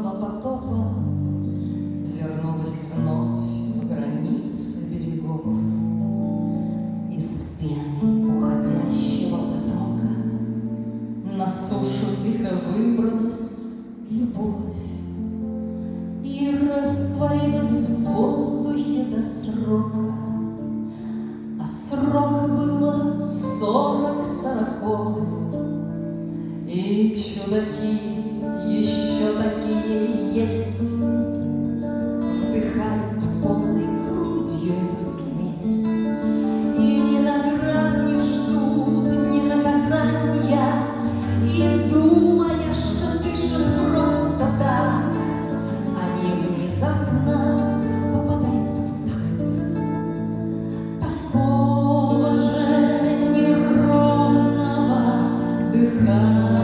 бурного потопа вернулась вновь в границы берегов. Из пены уходящего потока на сушу тихо выбралась любовь и растворилась в воздухе до срока. А срока было 40 сороков. И чудаки еще такие есть, вдыхают полной грудью эту смесь. И ни наград не ждут, ни наказания, и, думая, что дышат просто так, они внезапно попадают в такт такого же неровного дыхания.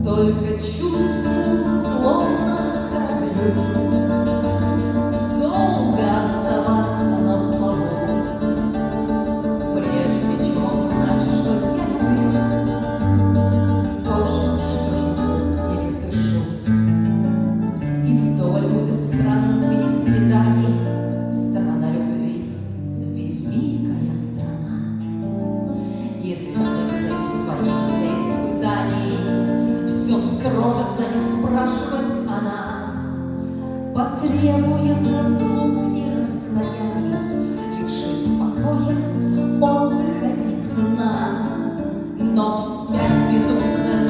Только чувствую, словно кораблю, долго оставаться на плаву, прежде чем узнать, что я люблю то же, что живу или дышу. И вдоль будет странствий и свиданий страна любви, великая страна. И с рыцарей своих до испытаний все строже станет спрашивать она, потребует разлук и расстояний, лишит покоя, отдыха и сна. Но вспять безумцев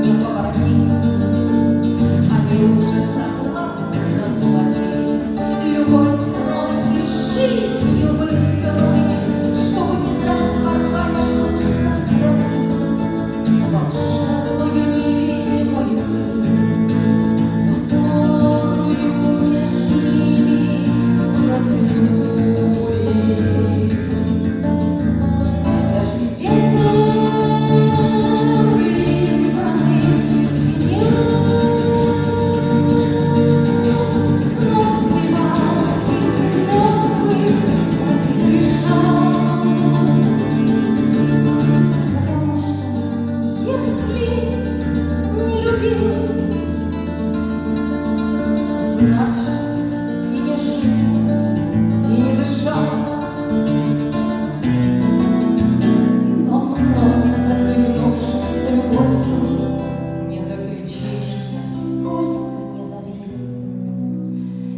не поворотить, они уже согласны заплатить любой ценой и жизнью рискнуть, чтобы не дать форточным сохранить волшебную невидимую нить, которую между ними протянули. Свежий ветер избранных дней снова сбивал из мертвых воскрешал. Потому что если не любил, значит, и не жил, и не дышал. Но многих захлебнувшихся любовью не доключишься, сколько не зови.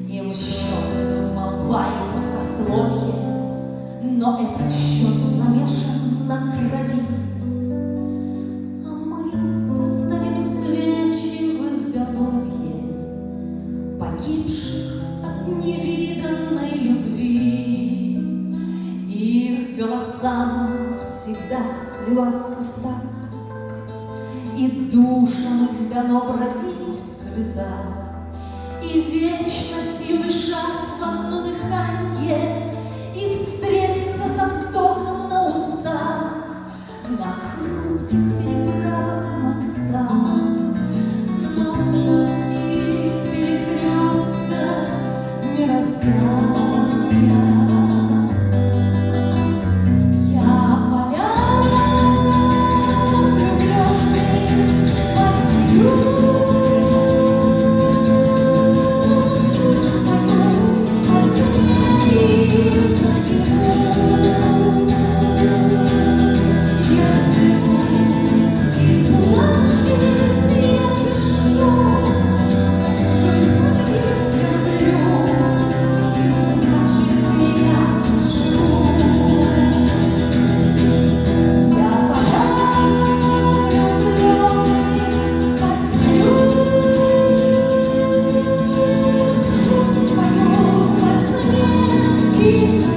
Им счет молва и пустословие, но этот счет замешан на крови. А мы поставим свечи в изголовье погибших от невиданной любви. Их голосам всегда сливаться в такт, и душам их дано бродить в цветах, и вечностью дышать в одно дыханье, и встретиться со вздохом на устах, на хрупких переправах и мостах, на узких перекрестках мироздания. Я поля влюбленный постелю, пусть пою во сне и наяву. Я приму, и значит, я дышу, жизнь мою люблю, и значит, я живу. Я поля влюбленный постелю, пусть пою во сне и